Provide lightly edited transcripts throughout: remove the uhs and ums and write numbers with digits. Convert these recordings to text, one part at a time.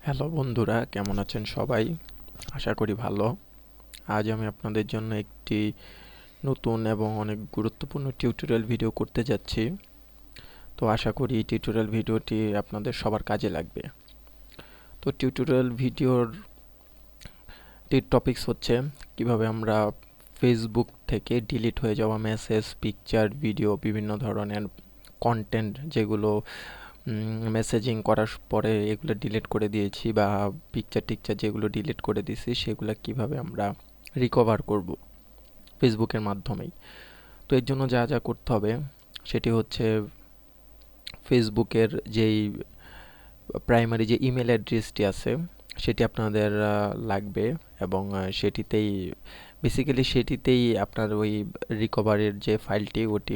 Hello বন্ধুরা, কেমন আছেন সবাই? আশা করি ভালো। আজ আমি আপনাদের জন্য একটি নতুন এবং অনেক গুরুত্বপূর্ণ টিউটোরিয়াল ভিডিও করতে যাচ্ছি। তো আশা করি এই টিউটোরিয়াল ভিডিওটি আপনাদের সবার কাজে লাগবে। তো টিউটোরিয়াল ভিডিওর টপিকস হচ্ছে কিভাবে আমরা ফেসবুক থেকে ডিলিট হয়ে যাওয়া মেসেজ, পিকচার, ভিডিও, বিভিন্ন ধরনের কন্টেন্ট যেগুলো মেসেজিং করার পরে এগুলো ডিলিট করে দিয়েছি বা পিকচার টিকচার যেগুলো ডিলিট করে দিয়েছি সেগুলো কিভাবে আমরা রিকভার করব ফেসবুকের মাধ্যমেই। তো এর জন্য যা যা করতে হবে সেটি হচ্ছে ফেসবুকের যেই প্রাইমারি যে ইমেল অ্যাড্রেসটি আছে সেটি আপনাদের লাগবে এবং সেটিতেই আপনার ওই রিকভারের যে ফাইলটি ওটি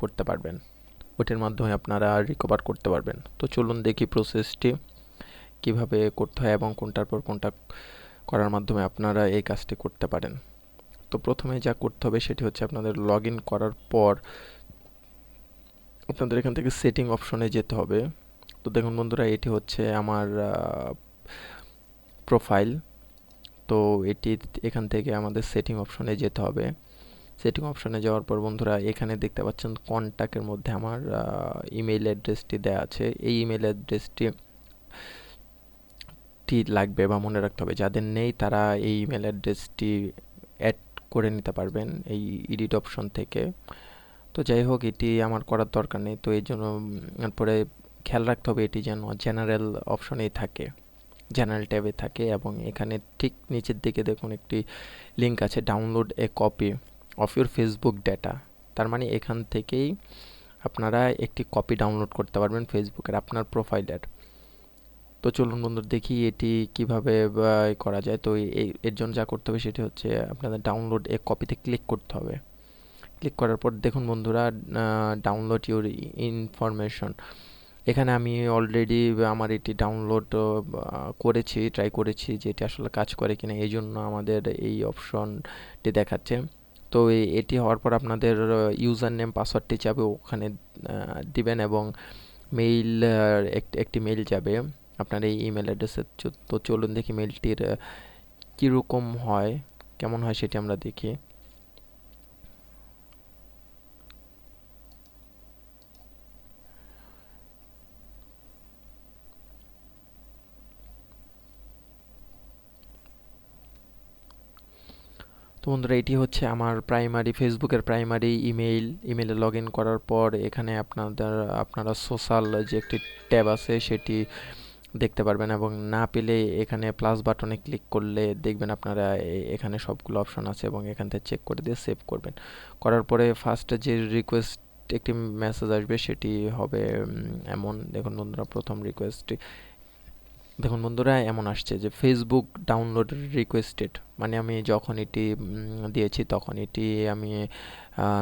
করতে পারবেন, ওটির মাধ্যমে আপনারা রিকভার করতে পারবেন। তো চলুন দেখি প্রসেসটি কিভাবে করতে হয় এবং কোনটার পর কোনটা করার মাধ্যমে আপনারা এই কাজটি করতে পারেন। তো প্রথমে যা করতে হবে সেটি হচ্ছে আপনাদের লগ ইন করার পর আপনাদের এখান থেকে সেটিং অপশনে যেতে হবে। তো দেখুন বন্ধুরা, এটি হচ্ছে আমার প্রোফাইল। তো এখান থেকে আমাদের সেটিং অপশনে যেতে হবে। সেটিং অপশনে যাওয়ার পর বন্ধুরা এখানে দেখতে পাচ্ছেন কন্ট্যাক্টের মধ্যে আমার ইমেইল অ্যাড্রেসটি দেওয়া আছে। এই ইমেইল অ্যাড্রেসটি লাগবে বা মনে রাখতে হবে। যাদের নেই তারা এই ইমেল অ্যাড্রেসটি অ্যাড করে নিতে পারবেন এই এডিট অপশন থেকে। তো যাই হোক, এটি আমার করার দরকার নেই। তো এই জন্য এরপরে খেয়াল রাখতে হবে এটি যেন জেনারেল অপশনেই থাকে, জেনারেল ট্যাবে থাকে। এবং এখানে ঠিক নিচের দিকে দেখুন একটি লিঙ্ক আছে, download A copy of your Facebook data. তার মানে এখান থেকেই আপনারা একটি কপি ডাউনলোড করতে পারবেন ফেসবুকের আপনার প্রোফাইলের। তো চলুন বন্ধুরা দেখি এটি কিভাবে করা যায়। তো এর জন্য যা করতে হবে সেটি হচ্ছে আপনাদের ডাউনলোড এ কপিতে ক্লিক করতে হবে। ক্লিক করার পর দেখুন বন্ধুরা, ডাউনলোড ইউর ইনফরমেশন। এখানে আমি অলরেডি আমার এটি ডাউনলোড করেছি, ট্রাই করেছি যে এটি আসলে কাজ করে কিনা, এই জন্য আমাদের এই অপশনটি দেখাচ্ছে। তো এটি হওয়ার পর আপনাদের ইউজার নেম পাসওয়ার্ডটি যাবে ওখানে দিবেন এবং মেইল একটি মেইল যাবে আপনার এই ইমেল অ্যাড্রেসে। তো চলুন দেখি মেইলটির কীরকম হয়, কেমন হয় সেটি আমরা দেখি। তো বন্ধুরা এটি হচ্ছে আমার প্রাইমারি ফেসবুকের প্রাইমারি ইমেইলে লগ ইন করার পর এখানে আপনারা সোশ্যাল যে একটি ট্যাব আছে সেটি দেখতে পারবেন এবং না পেলে এখানে প্লাস বাটনে ক্লিক করলে দেখবেন আপনারা এখানে সবগুলো অপশন আছে এবং এখান থেকে চেক করে দিয়ে সেভ করবেন। করার পরে ফার্স্ট যে রিকোয়েস্ট একটি মেসেজ আসবে সেটি হবে এমন। দেখুন বন্ধুরা, প্রথম রিকোয়েস্টটি দেখুন বন্ধুরা এমন আসছে যে ফেসবুক ডাউনলোড রিকোয়েস্টেড। মানে আমি যখন এটি দিয়েছি তখন এটি আমি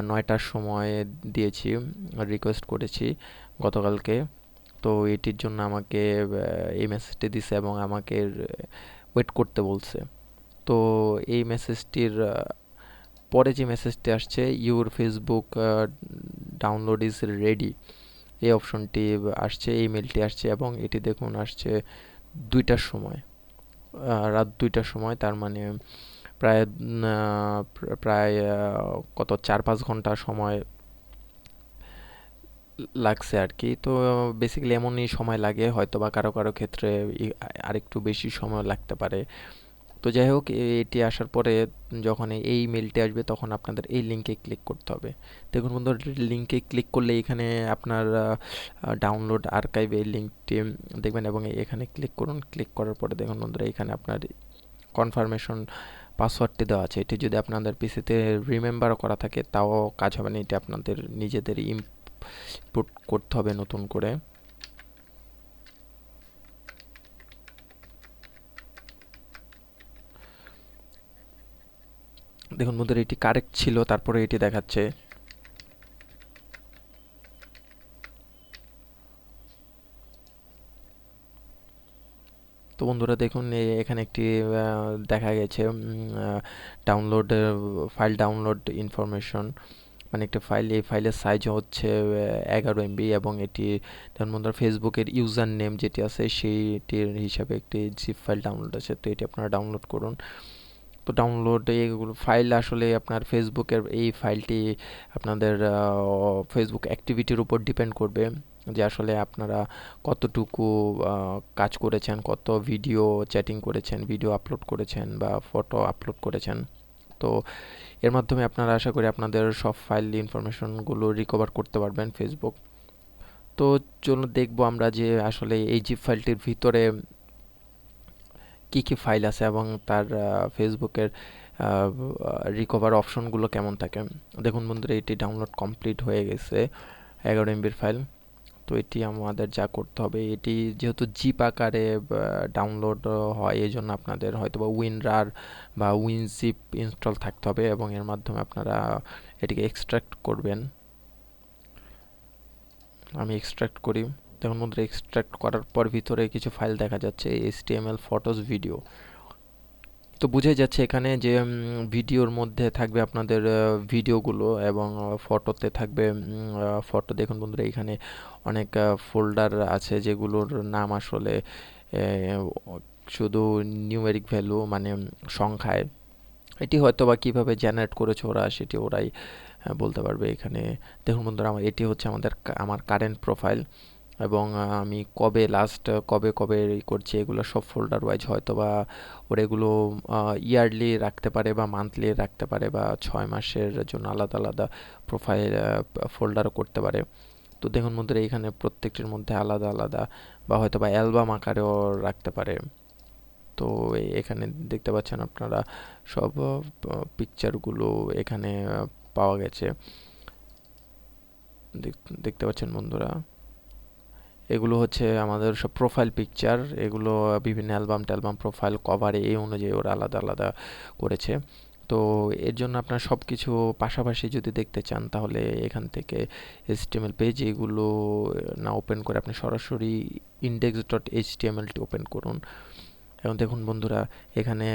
9টার সময় দিয়েছি, রিকোয়েস্ট করেছি গতকালকে। তো এটির জন্য আমাকে এই মেসেজটি দিছে এবং আমাকে ওয়েট করতে বলছে। তো এই মেসেজটির পরে যে মেসেজটি আসছে, your Facebook download is ready, এই অপশনটি আসছে, এই মেলটি আসছে এবং এটি দেখুন আসছে 2টার সময়, রাত 2টার সময়। তার মানে প্রায় প্রায় কত 4-5 ঘন্টা সময় লাগছে আর কি। তো বেসিক্যালি এমনই সময় লাগে, হয়তো বা কারো কারো ক্ষেত্রে আরেকটু বেশি সময় লাগতে পারে। তো যাই হোক, এটি আসার পরে যখন এই মেলটি আসবে তখন আপনাদের এই লিঙ্কে ক্লিক করতে হবে। দেখুন বন্ধুরা, লিঙ্কে ক্লিক করলে এখানে আপনার ডাউনলোড আর্কাইভ এই লিঙ্কটি দেখবেন এবং এখানে ক্লিক করুন। ক্লিক করার পরে দেখুন বন্ধুরা এখানে আপনার কনফার্মেশন পাসওয়ার্ডটি দেওয়া আছে। এটি যদি আপনাদের পিসিতে রিমেম্বার করা থাকে তাও কাজ হবে না, এটি আপনাদের নিজেদের ইনপুট করতে হবে নতুন করে। দেখুন বন্ধুরা এটি কারেক্ট ছিল, তারপরে এটি দেখাচ্ছে। তো বন্ধুরা দেখুন এখানে একটি দেখা গেছে ডাউনলোড ফাইল ডাউনলোড ইনফরমেশন মানে একটা ফাইল, এই ফাইলের সাইজ হচ্ছে 11 MB এবং এটি যেমন বন্ধুরা ফেসবুকের ইউজার নেম যেটি আছে সেইটির হিসাবে একটি জিপ ফাইল ডাউনলোড আছে, তো এটি আপনারা ডাউনলোড করুন। তো ডাউনলোড এগুলো ফাইল আসলে আপনার ফেসবুকের এই ফাইলটি আপনাদের ফেসবুক অ্যাক্টিভিটির উপর ডিপেন্ড করবে যে আসলে আপনারা কতটুকু কাজ করেছেন, কত ভিডিও চ্যাটিং করেছেন, ভিডিও আপলোড করেছেন বা ফটো আপলোড করেছেন। তো এর মাধ্যমে আপনারা আশা করি আপনাদের সব ফাইল ইনফরমেশনগুলো রিকভার করতে পারবেন ফেসবুক। তো চলুন দেখবো আমরা যে আসলে এই জিপ ফাইলটির ভিতরে কি কি ফাইল আছে এবং তার ফেসবুকের রিকভার অপশনগুলো কেমন থাকে। দেখুন বন্ধুরা, এটি ডাউনলোড কমপ্লিট হয়ে গেছে 11 MBর ফাইল। তো এটি আমাদের যা করতে হবে, এটি যেহেতু জিপ আকারে ডাউনলোড হয় এই জন্য আপনাদের হয়তো বা উইনরার বা উইনজিপ ইনস্টল থাকতে হবে এবং এর মাধ্যমে আপনারা এটিকে এক্সট্রাক্ট করবেন। আমি এক্সট্রাক্ট করি। দেখুন বন্ধুরা, এক্সট্রাক্ট করার পর ভিতরে কিছু ফাইল দেখা যাচ্ছে, HTML, ফটোস, ভিডিও। তো বোঝাই যাচ্ছে এখানে যে ভিডিওর মধ্যে থাকবে আপনাদের ভিডিওগুলো এবং ফটোতে থাকবে ফটো। দেখুন বন্ধুরা, এখানে অনেক ফোল্ডার আছে যেগুলোর নাম আসলে শুধু নিউমেরিক ভ্যালু মানে সংখ্যায়। এটি হয়তো বা কীভাবে জেনারেট করেছে ওরা, সেটি ওরাই বলতে পারবে। এখানে দেখুন বন্ধুরা, এটি হচ্ছে আমার কারেন্ট প্রোফাইল এবং আমি কবে লাস্ট কবে কবে করছি এগুলো সব ফোল্ডার ওয়াইজ, হয়তো বা ওরা এগুলো ইয়ারলি রাখতে পারে বা মান্থলি রাখতে পারে বা 6 মাসের জন্য আলাদা আলাদা প্রোফাইল ফোল্ডারও করতে পারে। তো দেখুন বন্ধুরা, এখানে প্রত্যেকটির মধ্যে আলাদা আলাদা বা হয়তো বা অ্যালবাম আকারেও রাখতে পারে। তো এখানে দেখতে পাচ্ছেন আপনারা সব পিকচারগুলো এখানে পাওয়া গেছে। দেখতে পাচ্ছেন বন্ধুরা, এগুলো হচ্ছে আমাদের সব প্রোফাইল পিকচার। এগুলো বিভিন্ন অ্যালবাম প্রোফাইল কভারে এই অনুযায়ী ওরা আলাদা আলাদা করেছে। তো এর জন্য আপনার সব কিছু পাশাপাশি যদি দেখতে চান তাহলে এখান থেকে HTML পেজ এগুলো না ওপেন করে আপনি সরাসরি index.html ওপেন করুন। এখন দেখুন বন্ধুরা, এখানে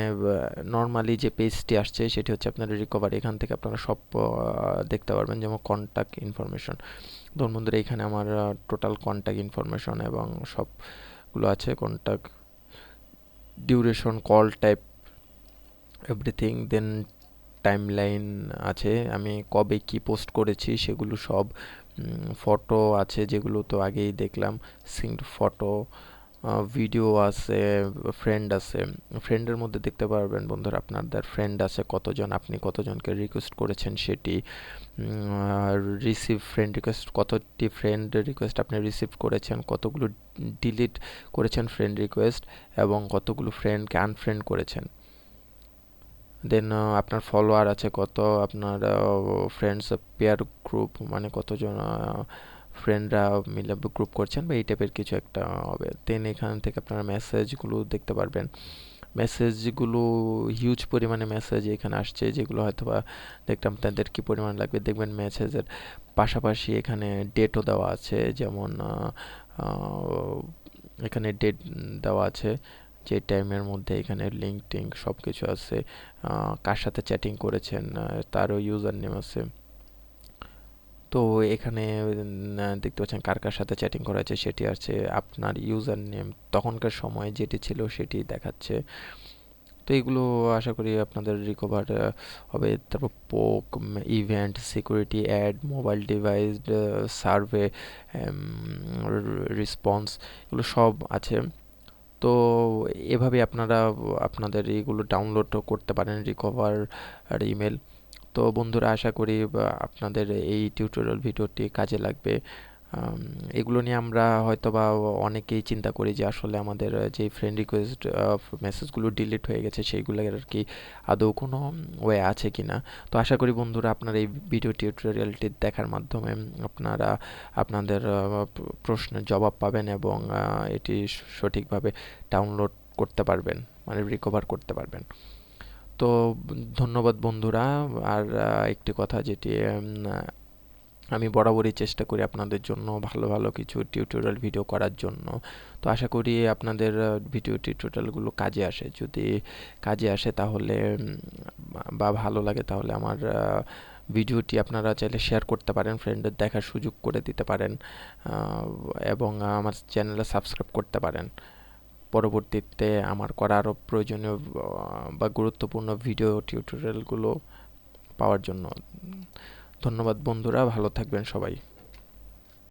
নর্মালি যে পেজটি আসছে সেটি হচ্ছে আপনার রিকভারি। এখান থেকে আপনারা সব দেখতে পারবেন, যেমন কন্ট্যাক্ট ইনফরমেশন। ধরুন বন্ধুরা, এখানে আমার টোটাল কন্ট্যাক্ট ইনফরমেশন এবং সবগুলো আছে, contact, duration, call type, everything. Then timeline আছে, আমি কবে কি পোস্ট করেছি সেগুলো সব। ফটো আছে যেগুলো তো আগেই দেখলাম, সিঙ্কড ফটো, ভিডিও আছে, ফ্রেন্ড আছে। ফ্রেন্ডের মধ্যে দেখতে পারবেন বন্ধুরা আপনাদের ফ্রেন্ড আছে কতজন, আপনি কতজনকে রিকোয়েস্ট করেছেন সেটি। রিসিভ ফ্রেন্ড রিকোয়েস্ট, কতটি ফ্রেন্ড রিকোয়েস্ট আপনি রিসিভ করেছেন, কতগুলো ডিলিট করেছেন ফ্রেন্ড রিকোয়েস্ট এবং কতগুলো ফ্রেন্ডকে আনফ্রেন্ড করেছেন। দেন আপনার ফলোয়ার আছে কত, আপনার ফ্রেন্ডস পেয়ার গ্রুপ মানে কতজন ফ্রেন্ডরা মিলে গ্রুপ করছেন বা এই টাইপের কিছু একটা হবে। দেন এখান থেকে আপনারা মেসেজগুলো দেখতে পারবেন। মেসেজগুলো হিউজ পরিমাণে মেসেজ এখানে আসছে, যেগুলো হয়তো বা দেখতাম তাদের কী পরিমাণ লাগবে। দেখবেন মেসেজের পাশাপাশি এখানে ডেটও দেওয়া আছে, যেমন এখানে ডেট দেওয়া আছে যে টাইমের মধ্যে, এখানে লিঙ্ক টিঙ্ক সব কিছু আছে, কার সাথে চ্যাটিং করেছেন তারও ইউজার নেম আছে। তো এখানে দেখতে পাচ্ছেন কার কার সাথে চ্যাটিং করা হয়েছে সেটি আছে, আপনার ইউজার নেম তখনকার সময় যেটি ছিল সেটি দেখাচ্ছে। তো এগুলো আশা করি আপনাদের রিকভার হবে। তারপর poke, event, security, add, mobile device, survey, response, এগুলো সব আছে। তো এভাবে আপনারা আপনাদের এইগুলো ডাউনলোডও করতে পারেন, রিকভার আর ইমেল। তো বন্ধুরা, আশা করি আপনাদের এই টিউটোরিয়াল ভিডিওটি কাজে লাগবে। এগুলো নিয়ে আমরা হয়তো বা অনেকেই চিন্তা করি যে আসলে আমাদের যে ফ্রেন্ড রিকোয়েস্ট মেসেজগুলো ডিলিট হয়ে গেছে সেইগুলো আর কি আদৌ কোনো ওয়ে আছে কি না। তো আশা করি বন্ধুরা আপনার এই ভিডিও টিউটোরিয়ালটি দেখার মাধ্যমে আপনারা আপনাদের প্রশ্নের জবাব পাবেন এবং এটি সঠিকভাবে ডাউনলোড করতে পারবেন, মানে রিকভার করতে পারবেন। তো ধন্যবাদ বন্ধুরা। আর একটি কথা যেটি আমি বরাবরই চেষ্টা করি আপনাদের জন্য ভালো ভালো কিছু টিউটোরিয়াল ভিডিও করার জন্য। তো আশা করি আপনাদের ভিডিও টিউটোরিয়ালগুলো কাজে আসে। যদি কাজে আসে তাহলে বা ভালো লাগে তাহলে আমার ভিডিওটি আপনারা চাইলে শেয়ার করতে পারেন, ফ্রেন্ডদের দেখার সুযোগ করে দিতে পারেন, এবং আমার চ্যানেলে সাবস্ক্রাইব করতে পারেন পরবর্তীতে আমার করা আরও প্রয়োজনীয় বা গুরুত্বপূর্ণ ভিডিও টিউটোরিয়ালগুলো পাওয়ার জন্য। ধন্যবাদ বন্ধুরা, ভালো থাকবেন সবাই।